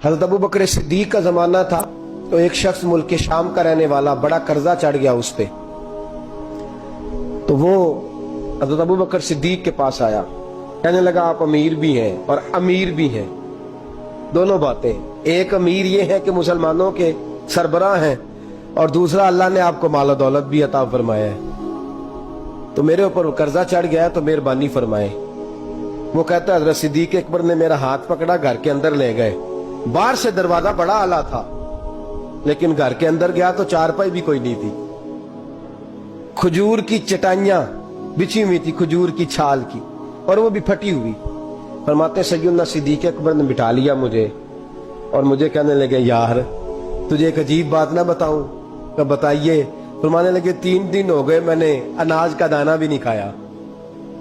हज़रत अबू बकर सिद्दीक का ज़माना था तो एक शख्स मुल्क के शाम का रहने वाला, बड़ा कर्जा चढ़ गया उस पे। तो वो हज़रत अबू बकर सिद्दीक के पास आया, कहने लगा आप अमीर भी हैं और अमीर भी हैं, दोनों बातें। एक अमीर ये है कि मुसलमानों के सरबराह हैं, और दूसरा अल्लाह ने आपको माल दौलत भी अता फरमाया है, तो मेरे ऊपर कर्जा चढ़ गया है तो मेहरबानी फरमाए। वो कहता है हज़रत सिद्दीक अकबर ने मेरा हाथ पकड़ा, घर के अंदर ले गए। बाहर से दरवाजा बड़ा आला था, लेकिन घर के अंदर गया तो चारपाई भी कोई नहीं थी, खजूर की चटाइयां बिछी हुई थी, खजूर की छाल की, और वो भी फटी हुई। फरमाते सैयदना सिद्दीक अकबर ने बिठा लिया मुझे, और मुझे कहने लगे यार तुझे एक अजीब बात ना बताऊं? तो बताइए। फरमाने लगे 3 दिन हो गए मैंने अनाज का दाना भी नहीं खाया,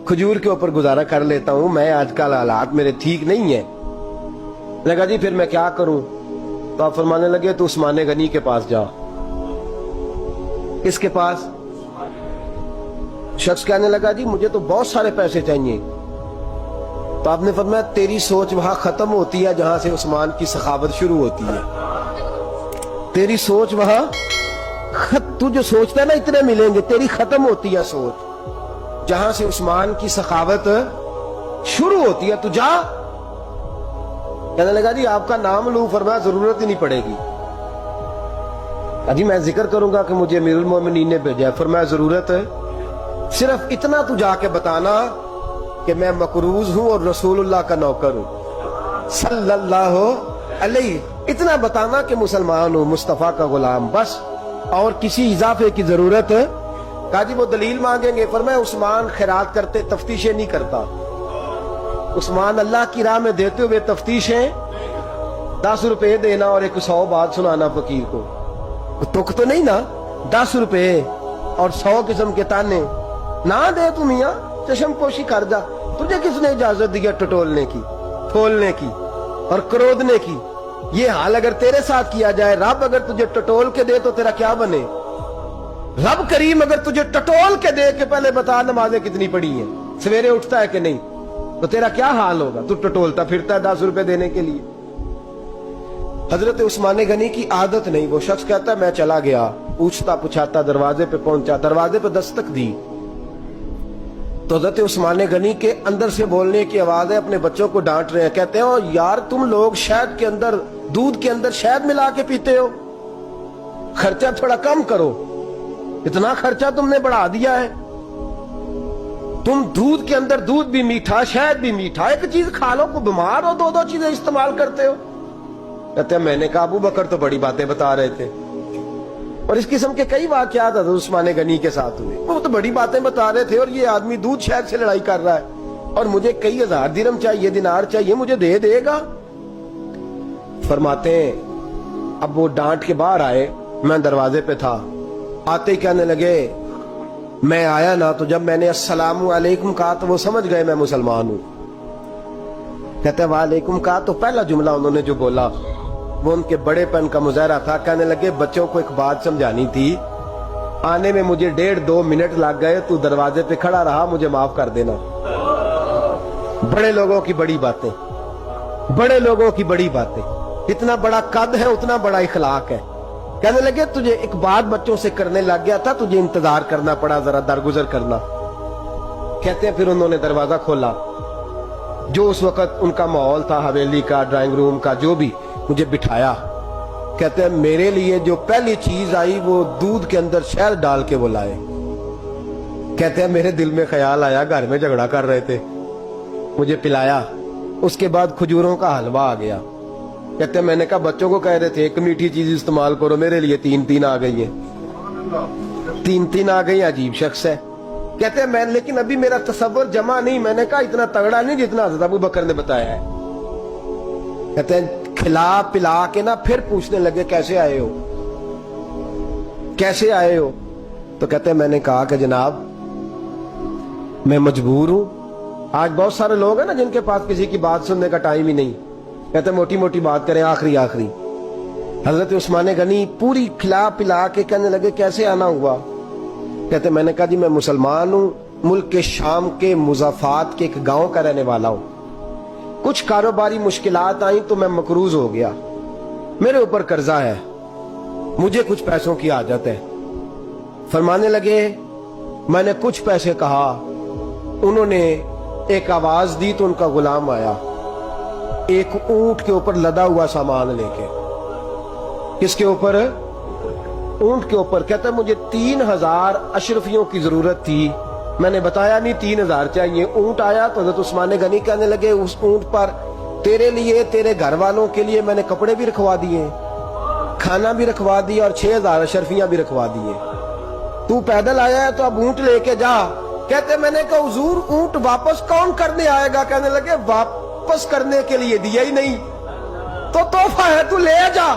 खजूर के ऊपर गुजारा कर लेता हूं मैं, आजकल हालात मेरे ठीक नहीं है। लगा जी फिर मैं क्या करूं? तो आप फरमाने लगे तो उस्मान गनी के पास जा। किसके पास? शख्स कहने लगा जी मुझे तो बहुत सारे पैसे चाहिए। तो आपने फरमाया तेरी सोच वहां खत्म होती है जहां से उस्मान की सखावत शुरू होती है। तेरी सोच वहां तू जो सोचता है ना इतने मिलेंगे, तेरी खत्म होती है सोच जहां से उस्मान की सखावत शुरू होती है। तू जा। कहने लगा जी आपका नाम लूं? फरमाया जरूरत ही नहीं पड़ेगी। अजी मैं जिक्र करूंगा कि मुझे अमीरुल मोमिनीन ने भेजा है। फरमाया जरूरत है, सिर्फ इतना तू जाके बताना कि मैं मकरूज हूं और रसूलुल्लाह का नौकर हूं सल्लल्लाहु अलैहि। इतना बताना कि मुसलमान हूं, मुस्तफा का गुलाम, बस, और किसी इजाफे की जरूरत है। कहा जी वो दलील मांगेंगे। फरमाया उस्मान खैरात करते तफ्तीशें नहीं करता, उस्मान अल्लाह की राह में देते हुए तफ्तीशें 10 रुपए देना और 100 बात सुनाना फकीर को, तुक तो नहीं ना? 10 रुपए और 100 किस्म के ताने ना दे तू मियां, चशम पोशी कर जा। तुझे किसने इजाजत दी है टटोलने की, खोलने की और क्रोधने की? ये हाल अगर तेरे साथ किया जाए, रब अगर तुझे टटोल के दे तो तेरा क्या बने? रब करीम अगर तुझे टटोल के दे के पहले बता नमाजें कितनी पड़ी हैं, सवेरे उठता है कि नहीं, तो तेरा क्या हाल होगा? तू टटोलता फिरता है 10 रुपए देने के लिए। हजरत उस्मान गनी की आदत नहीं। वो शख्स कहता है मैं चला गया, पूछता पुछाता दरवाजे पे पहुंचा, दरवाजे पे दस्तक दी तो हजरत उस्मान गनी के अंदर से बोलने की आवाज है, अपने बच्चों को डांट रहे हैं। कहते हो यार तुम लोग शहद के अंदर, दूध के अंदर शहद मिला के पीते हो, खर्चा थोड़ा कम करो, इतना खर्चा तुमने बढ़ा दिया है। तुम दूध के अंदर दूध भी मीठा, शहद भी मीठा, एक चीज खा लो, को बीमार हो, 2-2 चीजें इस्तेमाल करते हो। कहते हैं मैंने कहा अबू बकर तो बड़ी बातें बता रहे थे, और इस किस्म के कई वाकयात हज़रत उस्मान गनी के साथ हुए। वो तो बड़ी बातें बता रहे थे और ये आदमी दूध शहद से लड़ाई कर रहा है, और मुझे कई हजार दिरहम चाहिए, दिनार चाहिए, मुझे दे देगा? फरमाते हैं अब वो डांट के बाहर आए, मैं दरवाजे पे था, आते ही कहने लगे मैं आया ना तो जब मैंने अस्सलामु अलैकुम कहा तो वो समझ गए मैं मुसलमान हूं। कहते वालेकुम कहा तो पहला जुमला उन्होंने जो बोला वो उनके बड़ेपन का मुजाहरा था। कहने लगे बच्चों को एक बात समझानी थी, आने में मुझे 1.5-2 मिनट लग गए, तू दरवाजे पे खड़ा रहा, मुझे माफ कर देना। बड़े लोगों की बड़ी बातें, बड़े लोगों की बड़ी बातें, इतना बड़ा कद है उतना बड़ा इखलाक है। कहने लगे तुझे एक बात बच्चों से करने लग गया था, तुझे इंतजार करना पड़ा, जरा दरगुजर करना। कहते हैं फिर उन्होंने दरवाजा खोला, जो उस वक्त उनका माहौल था हवेली का, ड्राइंग रूम का, जो भी, मुझे बिठाया। कहते हैं मेरे लिए जो पहली चीज आई वो दूध के अंदर शहद डाल के वो लाए। कहते हैं मेरे दिल में ख्याल आया घर में झगड़ा कर रहे थे, मुझे पिलाया, उसके बाद खजूरों का हलवा आ गया। कहते हैं मैंने कहा बच्चों को कह रहे थे एक मीठी चीज इस्तेमाल करो, मेरे लिए 3-3 आ गई है, 3-3 आ गई, अजीब शख्स है। कहते हैं मैं, लेकिन अभी मेरा तसव्वुर जमा नहीं। मैंने कहा इतना तगड़ा नहीं जितना हज़रत अबू बकर ने बताया है। कहते हैं खिला पिला के ना फिर पूछने लगे कैसे आए हो, कैसे आए हो? तो कहते हैं मैंने कहा कि जनाब मैं मजबूर हूं। आज बहुत सारे लोग हैं ना जिनके पास किसी की बात सुनने का टाइम ही नहीं। कहते मोटी मोटी बात करें, आखिरी आखिरी। हजरत उस्मान गनी पूरी खिला पिला के कहने लगे कैसे आना हुआ? कहते मैंने कहा जी मैं मुसलमान हूं, मुल्क के शाम के मुज़ाफात के एक गांव का रहने वाला हूं, कुछ कारोबारी मुश्किलात आई तो मैं मकरूज हो गया, मेरे ऊपर कर्जा है, मुझे कुछ पैसों की आदत है। फरमाने लगे, मैंने कुछ पैसे कहा, उन्होंने एक आवाज दी तो उनका गुलाम आया एक ऊंट के ऊपर लदा हुआ सामान लेके। किसके ऊपर? ऊंट के ऊपर। कहता है मुझे 3000 अशरफियों की जरूरत थी, मैंने बताया नहीं 3000 चाहिए। ऊंट आया तो हज़रत उस्मान गनी कहने लगे, उस ऊंट पर तेरे लिए, तेरे घर वालों के लिए मैंने कपड़े भी रखवा दिए, खाना भी रखवा दिया और 6000 अशरफियां भी रखवा दिए। तू पैदल आया है तो अब ऊंट लेके जा। कहते मैंने कहा हुजूर ऊंट वापस कौन करने आएगा? कहने लगे वापस करने के लिए दिया ही नहीं तो तोहफा है, तू ले जा।